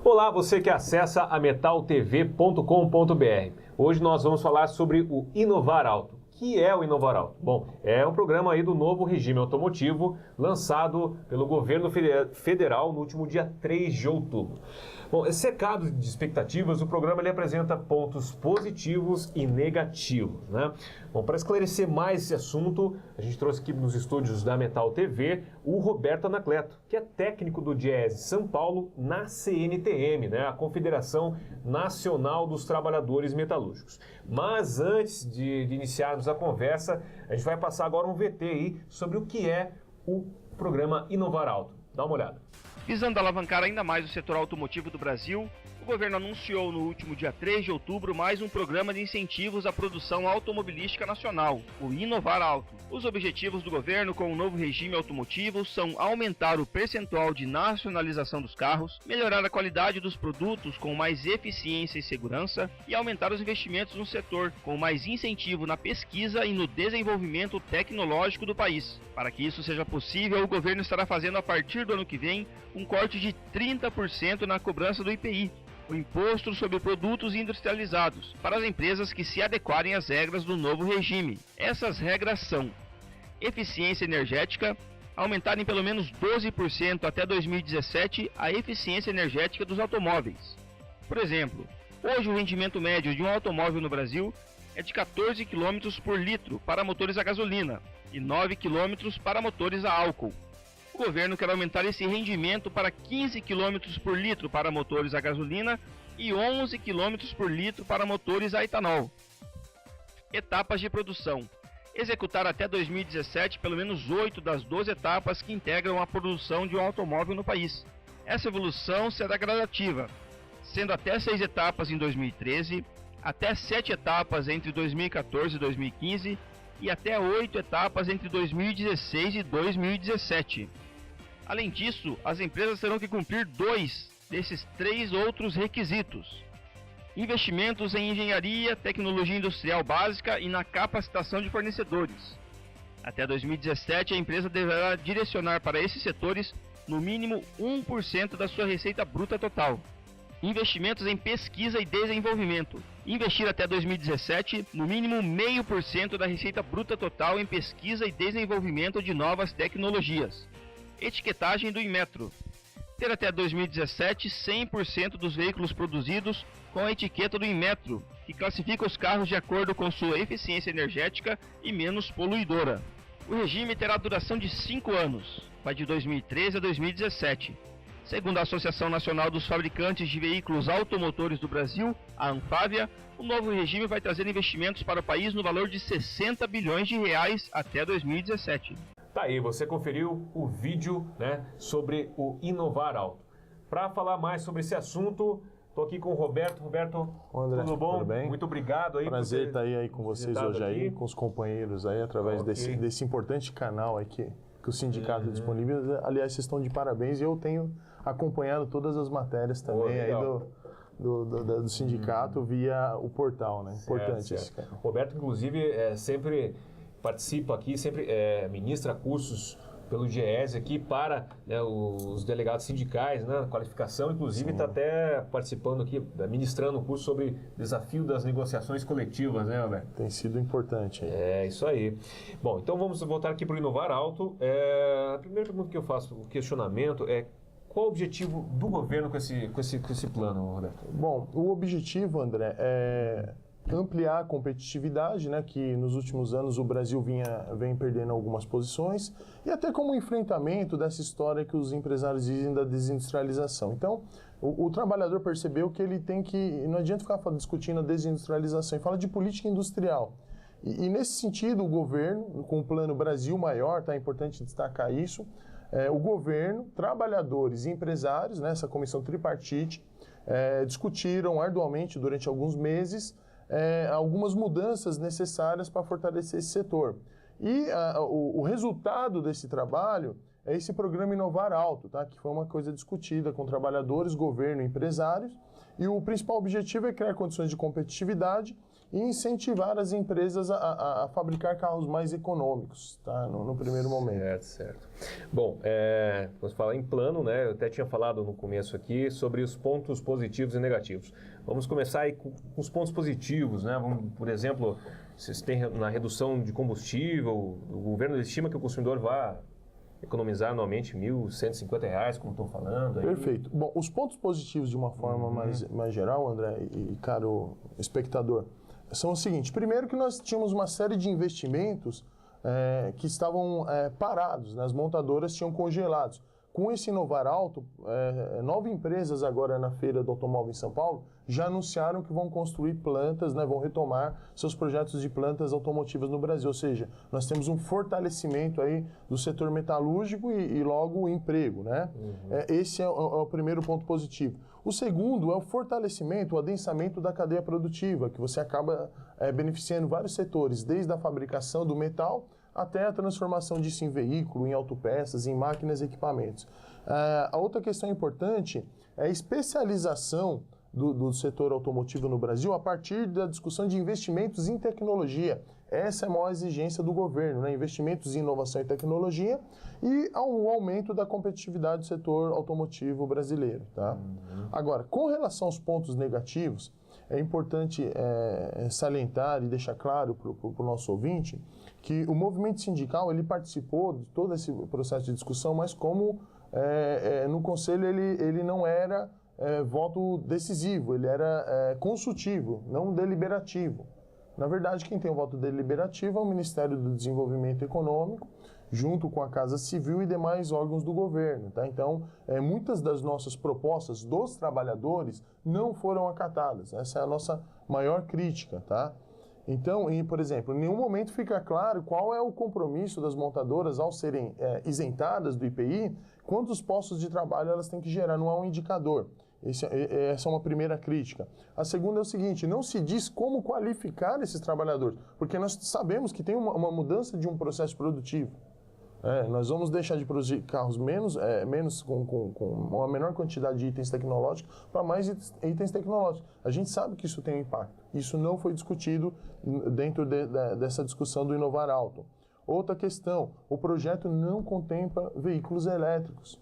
Olá, você que acessa a metaltv.com.br. Hoje nós vamos falar sobre o Inovar Auto. O que é o Inovar Auto? Bom, é um programa aí do novo regime automotivo lançado pelo governo federal no último dia 3 de outubro. Bom, cercado de expectativas, o programa ele apresenta pontos positivos e negativos, né? Bom, para esclarecer mais esse assunto, a gente trouxe aqui nos estúdios da Metal TV o Roberto Anacleto, que é técnico do Diese São Paulo na CNTM, né? A Confederação Nacional dos Trabalhadores Metalúrgicos. Mas antes de iniciarmos a conversa, a gente vai passar agora um VT aí sobre o que é o programa Inovar Auto. Dá uma olhada. Visando alavancar ainda mais o setor automotivo do Brasil, o governo anunciou no último dia 3 de outubro mais um programa de incentivos à produção automobilística nacional, o Inovar Auto. Os objetivos do governo com o novo regime automotivo são aumentar o percentual de nacionalização dos carros, melhorar a qualidade dos produtos com mais eficiência e segurança e aumentar os investimentos no setor, com mais incentivo na pesquisa e no desenvolvimento tecnológico do país. Para que isso seja possível, o governo estará fazendo a partir do ano que vem um corte de 30% na cobrança do IPI, o Imposto sobre Produtos Industrializados, para as empresas que se adequarem às regras do novo regime. Essas regras são: eficiência energética, aumentar em pelo menos 12% até 2017 a eficiência energética dos automóveis. Por exemplo, hoje o rendimento médio de um automóvel no Brasil é de 14 km por litro para motores a gasolina e 9 km para motores a álcool. O governo quer aumentar esse rendimento para 15 km por litro para motores a gasolina e 11 km por litro para motores a etanol. Etapas de produção. Executar até 2017 pelo menos 8 das 12 etapas que integram a produção de um automóvel no país. Essa evolução será gradativa, sendo até 6 etapas em 2013, até 7 etapas entre 2014 e 2015 e até 8 etapas entre 2016 e 2017. Além disso, as empresas terão que cumprir 2 desses 3 outros requisitos: investimentos em engenharia, tecnologia industrial básica e na capacitação de fornecedores. Até 2017, a empresa deverá direcionar para esses setores no mínimo 1% da sua receita bruta total. Investimentos em pesquisa e desenvolvimento. Investir até 2017 no mínimo 0,5% da receita bruta total em pesquisa e desenvolvimento de novas tecnologias. Etiquetagem do Inmetro. Ter até 2017 100% dos veículos produzidos com a etiqueta do Inmetro, que classifica os carros de acordo com sua eficiência energética e menos poluidora. O regime terá duração de 5 anos, vai de 2013 a 2017. Segundo a Associação Nacional dos Fabricantes de Veículos Automotores do Brasil, a Anfávia, o novo regime vai trazer investimentos para o país no valor de 60 bilhões de reais até 2017. Tá aí, você conferiu o vídeo, né, sobre o Inovar Auto. Para falar mais sobre esse assunto, estou aqui com o Roberto. Roberto, André, tudo bom? Tudo bem? Muito obrigado aí. Prazer estar aí com vocês hoje aí, com os companheiros aí, através desse importante canal aí que o sindicato disponibiliza. Aliás, vocês estão de parabéns e eu tenho acompanhado todas as matérias também aí do sindicato via o portal, né? Importante esse cara. Roberto, inclusive, sempre participa aqui, sempre ministra cursos pelo Diese aqui para, né, os delegados sindicais, né, qualificação, inclusive está até participando aqui, ministrando um curso sobre desafio das negociações coletivas, né, Roberto? Tem sido importante. É, isso aí. Bom, então vamos voltar aqui para o Inovar Auto. A primeira pergunta que eu faço, o questionamento é: qual o objetivo do governo com esse plano, Roberto? Bom, o objetivo, André, é ampliar a competitividade, né, que nos últimos anos o Brasil vem perdendo algumas posições, e até como enfrentamento dessa história que os empresários dizem da desindustrialização. Então, o trabalhador percebeu que ele tem que... Não adianta ficar discutindo a desindustrialização, e fala de política industrial. E nesse sentido, o governo, com o Plano Brasil Maior, tá, é importante destacar isso, o governo, trabalhadores e empresários, né, essa comissão tripartite, discutiram arduamente durante alguns meses algumas mudanças necessárias para fortalecer esse setor. E o resultado desse trabalho é esse programa Inovar Auto, tá? Que foi uma coisa discutida com trabalhadores, governo e empresários, E o principal objetivo é criar condições de competitividade e incentivar as empresas a fabricar carros mais econômicos, tá? No primeiro momento. Certo. Bom, vamos falar em plano, né? Eu até tinha falado no começo aqui sobre os pontos positivos e negativos. Vamos começar aí com os pontos positivos, né? Por exemplo, vocês têm na redução de combustível, o governo estima que o consumidor vá economizar anualmente R$ 1.150, como estão falando. Aí. Perfeito. Bom, os pontos positivos de uma forma mais geral, André e caro espectador, são o seguinte. Primeiro que nós tínhamos uma série de investimentos que estavam parados, né? As montadoras tinham congelados. Com esse Inovar Auto, 9 empresas agora na Feira do Automóvel em São Paulo já anunciaram que vão construir plantas, né, vão retomar seus projetos de plantas automotivas no Brasil. Ou seja, nós temos um fortalecimento aí do setor metalúrgico e logo o emprego, né? Esse é o primeiro ponto positivo. O segundo é o fortalecimento, o adensamento da cadeia produtiva, que você acaba beneficiando vários setores, desde a fabricação do metal até a transformação disso em veículo, em autopeças, em máquinas e equipamentos. A outra questão importante é a especialização do setor automotivo no Brasil a partir da discussão de investimentos em tecnologia. Essa é a maior exigência do governo, né? Investimentos em inovação e tecnologia e o aumento da competitividade do setor automotivo brasileiro. Tá? Agora, com relação aos pontos negativos, é importante salientar e deixar claro para o nosso ouvinte que o movimento sindical ele participou de todo esse processo de discussão, mas como no Conselho ele não era voto decisivo, ele era consultivo, não deliberativo. Na verdade, quem tem o voto deliberativo é o Ministério do Desenvolvimento Econômico, junto com a Casa Civil e demais órgãos do governo. Tá? Então, muitas das nossas propostas dos trabalhadores não foram acatadas. Essa é a nossa maior crítica. Tá? Então, por exemplo, em nenhum momento fica claro qual é o compromisso das montadoras ao serem isentadas do IPI, quantos postos de trabalho elas têm que gerar, não há um indicador. Essa é uma primeira crítica. A segunda é o seguinte, não se diz como qualificar esses trabalhadores, porque nós sabemos que tem uma mudança de um processo produtivo. Nós vamos deixar de produzir carros menos com uma menor quantidade de itens tecnológicos para mais itens tecnológicos. A gente sabe que isso tem um impacto. Isso não foi discutido dentro dessa discussão do Inovar Auto. Outra questão, o projeto não contempla veículos elétricos.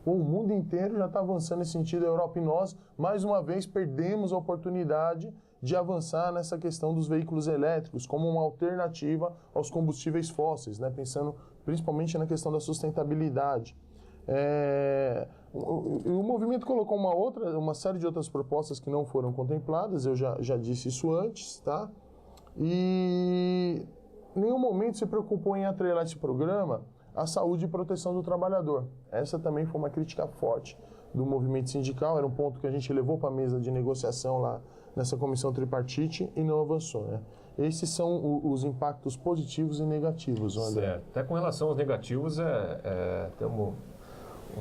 O mundo inteiro já está avançando nesse sentido, a Europa e nós, mais uma vez, perdemos a oportunidade de avançar nessa questão dos veículos elétricos como uma alternativa aos combustíveis fósseis, né? Pensando principalmente na questão da sustentabilidade. O movimento colocou uma série de outras propostas que não foram contempladas, eu já disse isso antes, tá? E em nenhum momento se preocupou em atrelar esse programa à saúde e proteção do trabalhador. Essa também foi uma crítica forte do movimento sindical, era um ponto que a gente levou para a mesa de negociação lá nessa comissão tripartite e não avançou, né? Esses são os impactos positivos e negativos, André. Certo. Até com relação aos negativos,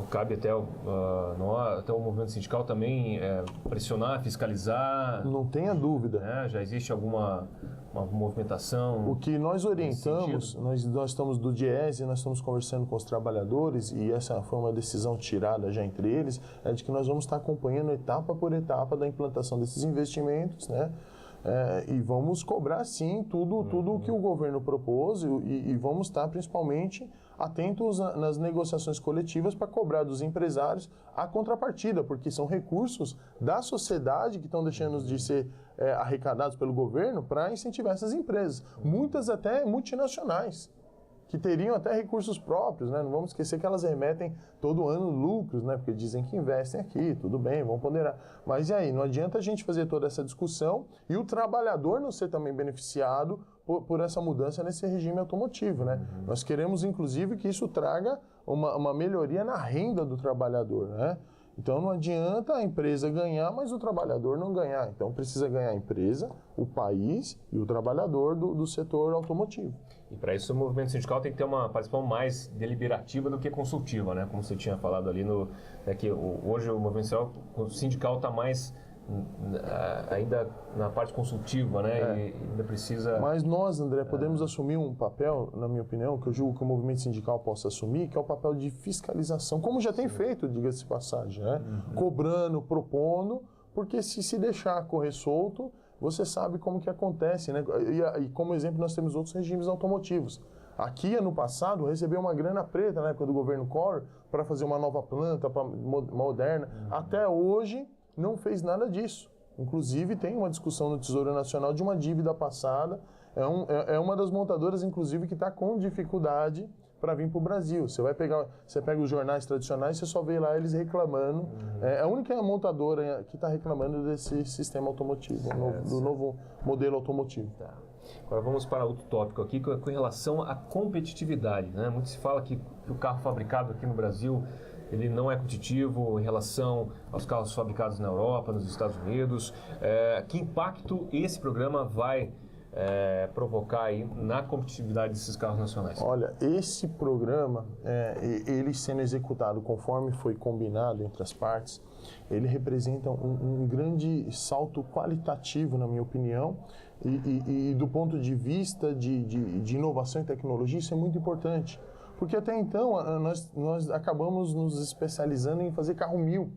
cabe até o movimento sindical também pressionar, fiscalizar. Não tenha dúvida. Né? Já existe alguma movimentação? O que nós orientamos, nós estamos do Diese, nós estamos conversando com os trabalhadores e essa foi uma decisão tirada já entre eles, é de que nós vamos estar acompanhando etapa por etapa da implantação desses investimentos, né? E vamos cobrar, sim, tudo o que o governo propôs e vamos estar, principalmente, atentos nas negociações coletivas para cobrar dos empresários a contrapartida, porque são recursos da sociedade que estão deixando de ser arrecadados pelo governo para incentivar essas empresas, muitas até multinacionais, que teriam até recursos próprios, né? Não vamos esquecer que elas remetem todo ano lucros, né? Porque dizem que investem aqui, tudo bem, vamos ponderar. Mas e aí, não adianta a gente fazer toda essa discussão e o trabalhador não ser também beneficiado por essa mudança nesse regime automotivo, né? Nós queremos, inclusive, que isso traga uma melhoria na renda do trabalhador, né? Então não adianta a empresa ganhar, mas o trabalhador não ganhar. Então precisa ganhar a empresa, o país e o trabalhador do setor automotivo. E para isso o movimento sindical tem que ter uma participação mais deliberativa do que consultiva, né? Como você tinha falado ali, que hoje o movimento sindical está mais ainda na parte consultiva, né? E ainda precisa... Mas nós, André, podemos assumir um papel, na minha opinião, que eu julgo que o movimento sindical possa assumir, que é o papel de fiscalização, como já tem feito, diga-se de passagem, né? Cobrando, propondo, porque se deixar correr solto, você sabe como que acontece, né? E como exemplo, nós temos outros regimes automotivos. A Kia, no passado, recebeu uma grana preta na época do governo Collor para fazer uma nova planta moderna. Até hoje, não fez nada disso. Inclusive, tem uma discussão no Tesouro Nacional de uma dívida passada. É uma das montadoras, inclusive, que está com dificuldade para vir para o Brasil. Você pega os jornais tradicionais, você só vê lá eles reclamando. É a única montadora que está reclamando desse sistema automotivo, do novo modelo automotivo. Tá. Agora vamos para outro tópico aqui, com relação à competitividade, né? Muito se fala que o carro fabricado aqui no Brasil, ele não é competitivo em relação aos carros fabricados na Europa, nos Estados Unidos. Que impacto esse programa vai provocar aí na competitividade desses carros nacionais? Olha, esse programa, ele sendo executado conforme foi combinado entre as partes, ele representa um grande salto qualitativo, na minha opinião, e do ponto de vista de inovação e tecnologia, isso é muito importante. Porque até então, nós acabamos nos especializando em fazer carro 1000.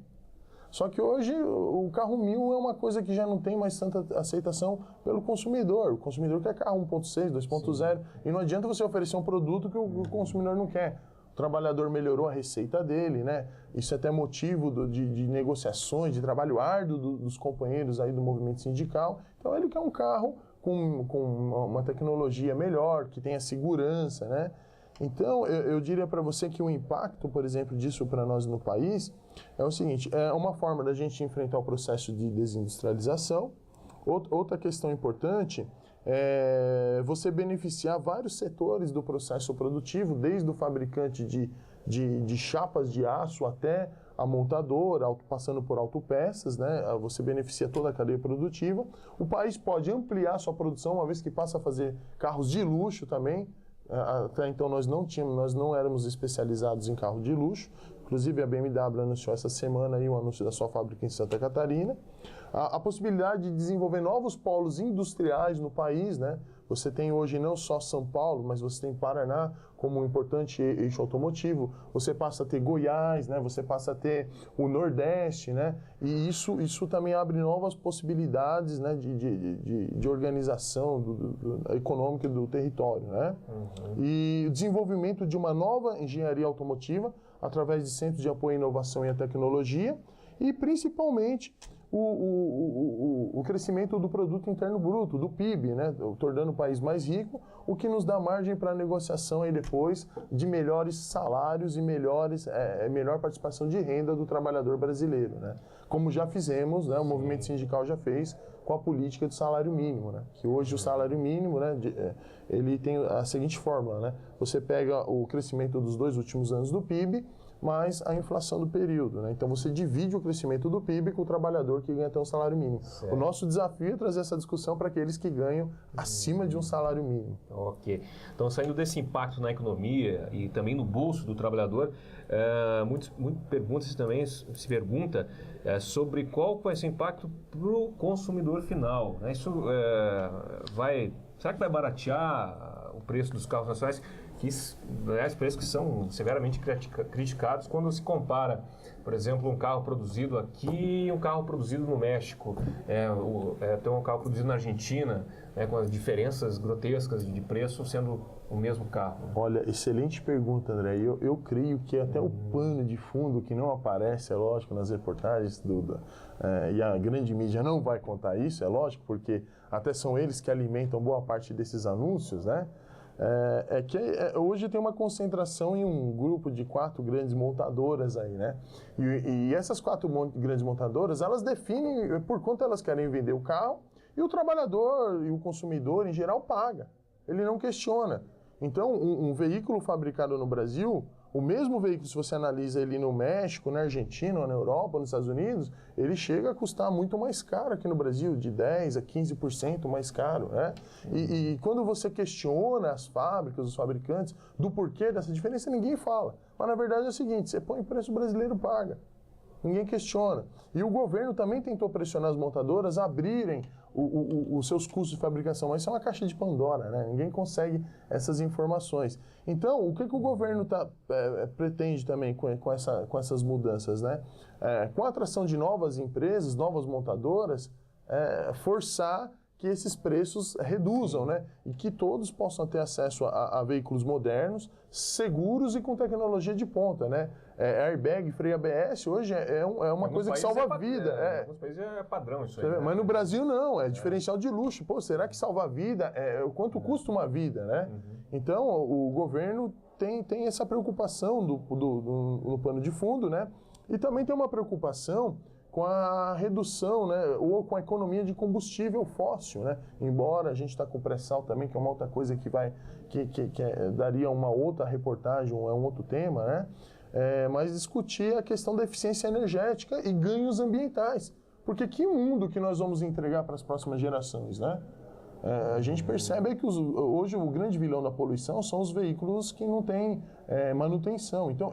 Só que hoje o carro 1000 é uma coisa que já não tem mais tanta aceitação pelo consumidor. O consumidor quer carro 1.6, 2.0, e não adianta você oferecer um produto que o consumidor não quer. O trabalhador melhorou a receita dele, né? Isso é até motivo de negociações, de trabalho árduo dos companheiros aí do movimento sindical. Então ele quer um carro com uma tecnologia melhor, que tenha segurança, né? Então, eu diria para você que o impacto, por exemplo, disso para nós no país é o seguinte: é uma forma da gente enfrentar o processo de desindustrialização. Outra questão importante é você beneficiar vários setores do processo produtivo, desde o fabricante de chapas de aço até a montadora, passando por autopeças, né? Você beneficia toda a cadeia produtiva. O país pode ampliar sua produção, uma vez que passa a fazer carros de luxo também. Até então nós não éramos especializados em carro de luxo. Inclusive a BMW anunciou essa semana aí o anúncio da sua fábrica em Santa Catarina. A possibilidade de desenvolver novos polos industriais no país, né? Você tem hoje não só São Paulo, mas você tem Paraná como um importante eixo automotivo. Você passa a ter Goiás, né? Você passa a ter o Nordeste, né? E isso também abre novas possibilidades, né? de organização econômica do território, né? E o desenvolvimento de uma nova engenharia automotiva através de centros de apoio à inovação e à tecnologia e principalmente o crescimento do produto interno bruto, do PIB, né? Tornando o país mais rico, o que nos dá margem para a negociação aí depois de melhores salários e melhor participação de renda do trabalhador brasileiro, né? Como já fizemos, né? O movimento sindical já fez com a política do salário mínimo, né? Que hoje o salário mínimo, né? Ele tem a seguinte fórmula, né? Você pega o crescimento dos 2 últimos anos do PIB mais a inflação do período, né? Então você divide o crescimento do PIB com o trabalhador que ganha até um salário mínimo. Certo. O nosso desafio é trazer essa discussão para aqueles que ganham acima de um salário mínimo. Ok. Então, saindo desse impacto na economia e também no bolso do trabalhador, muitas perguntas também se pergunta sobre qual vai ser o impacto para o consumidor final, né? Isso será que vai baratear o preço dos carros nacionais? Preços que são severamente criticados quando se compara, por exemplo, um carro produzido aqui e um carro produzido no México, tem um carro produzido na Argentina, né, com as diferenças grotescas de preço sendo o mesmo carro. Olha, excelente pergunta, André. Eu creio que até o pano de fundo que não aparece, é lógico, nas reportagens e a grande mídia não vai contar isso, é lógico, porque até são eles que alimentam boa parte desses anúncios, né? Hoje tem uma concentração em um grupo de 4 grandes montadoras aí, né? E essas 4 grandes montadoras, elas definem por quanto elas querem vender o carro e o trabalhador e o consumidor, em geral, paga. Ele não questiona. Então, um veículo fabricado no Brasil, o mesmo veículo, se você analisa ele no México, na Argentina, na Europa, nos Estados Unidos, ele chega a custar muito mais caro aqui no Brasil, de 10% a 15% mais caro, né? E quando você questiona as fábricas, os fabricantes, do porquê dessa diferença, ninguém fala. Mas na verdade é o seguinte: você põe o preço, o brasileiro paga. ninguém questiona. E o governo também tentou pressionar as montadoras a abrirem os seus custos de fabricação, mas isso é uma caixa de Pandora, né? Ninguém consegue essas informações. Então, o que o governo pretende também com essas mudanças, né? Com a atração de novas empresas, novas montadoras, forçar que esses preços reduzam, né? E que todos possam ter acesso a veículos modernos, seguros e com tecnologia de ponta, né? Airbag, freio ABS, hoje é uma coisa que salva a vida. Em alguns países é padrão isso aí. Mas no Brasil não, é diferencial de luxo. Pô, será que salva a vida? Quanto custa uma vida, né? Então, o governo tem essa preocupação no pano de fundo, né? E também tem uma preocupação com a redução, né, ou com a economia de combustível fóssil, né? Embora a gente está com o pré-sal também, que é uma outra coisa que daria uma outra reportagem, é um outro tema, né? Mas discutir a questão da eficiência energética e ganhos ambientais. Porque que mundo que nós vamos entregar para as próximas gerações, né? A gente percebe que hoje o grande vilão da poluição são os veículos que não têm manutenção. Então,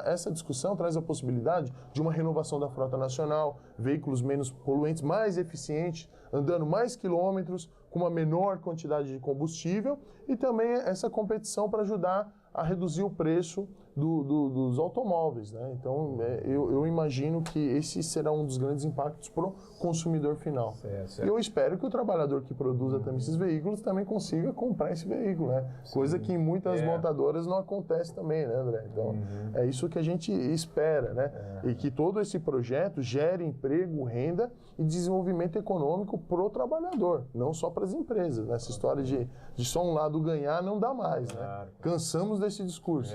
essa discussão traz a possibilidade de uma renovação da frota nacional, veículos menos poluentes, mais eficientes, andando mais quilômetros, com uma menor quantidade de combustível, e também essa competição para ajudar a reduzir o preço dos automóveis, né? Então, eu imagino que esse será um dos grandes impactos para o consumidor final. Certo. E eu espero que o trabalhador que produza também esses veículos também consiga comprar esse veículo, né? Sim. Coisa que em muitas montadoras não acontece também, né, André? Então, é isso que a gente espera, né? E que todo esse projeto gere emprego, renda e desenvolvimento econômico para o trabalhador, não só para as empresas. Né? Essa história de só um lado ganhar não dá mais, né? Cansamos desse discurso.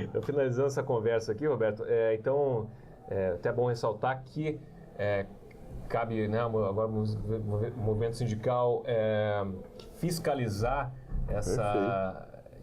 Então, finalizando essa conversa aqui, Roberto, então, até bom ressaltar que cabe, né, agora o movimento sindical fiscalizar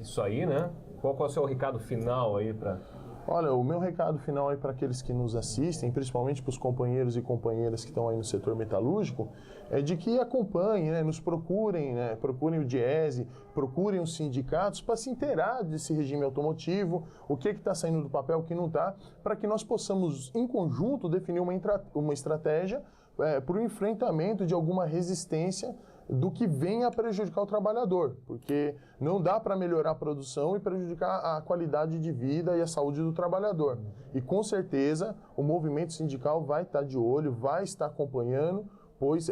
isso aí, né? Qual é o seu recado final aí para... Olha, o meu recado final aí para aqueles que nos assistem, principalmente para os companheiros e companheiras que estão aí no setor metalúrgico, é de que acompanhem, né, nos procurem, né, procurem o Diese, procurem os sindicatos para se inteirar desse regime automotivo, o que está saindo do papel, o que não está, para que nós possamos, em conjunto, definir uma estratégia para o enfrentamento de alguma resistência do que venha a prejudicar o trabalhador, porque não dá para melhorar a produção e prejudicar a qualidade de vida e a saúde do trabalhador. E com certeza o movimento sindical vai estar de olho, vai estar acompanhando, pois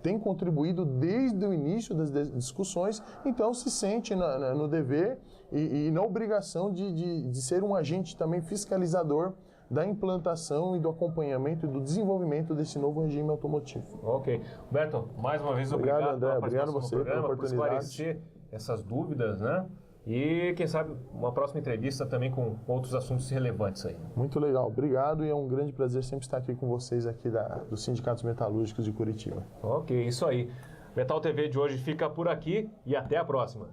tem contribuído desde o início das discussões, então se sente no dever e na obrigação de ser um agente também fiscalizador da implantação e do acompanhamento e do desenvolvimento desse novo regime automotivo. Ok. Roberto, mais uma vez obrigado André, obrigado a você pela oportunidade. Por esclarecer essas dúvidas, né? E, quem sabe, uma próxima entrevista também com outros assuntos relevantes aí. Muito legal. Obrigado e é um grande prazer sempre estar aqui com vocês aqui dos Sindicatos Metalúrgicos de Curitiba. Ok, isso aí. Metal TV de hoje fica por aqui e até a próxima.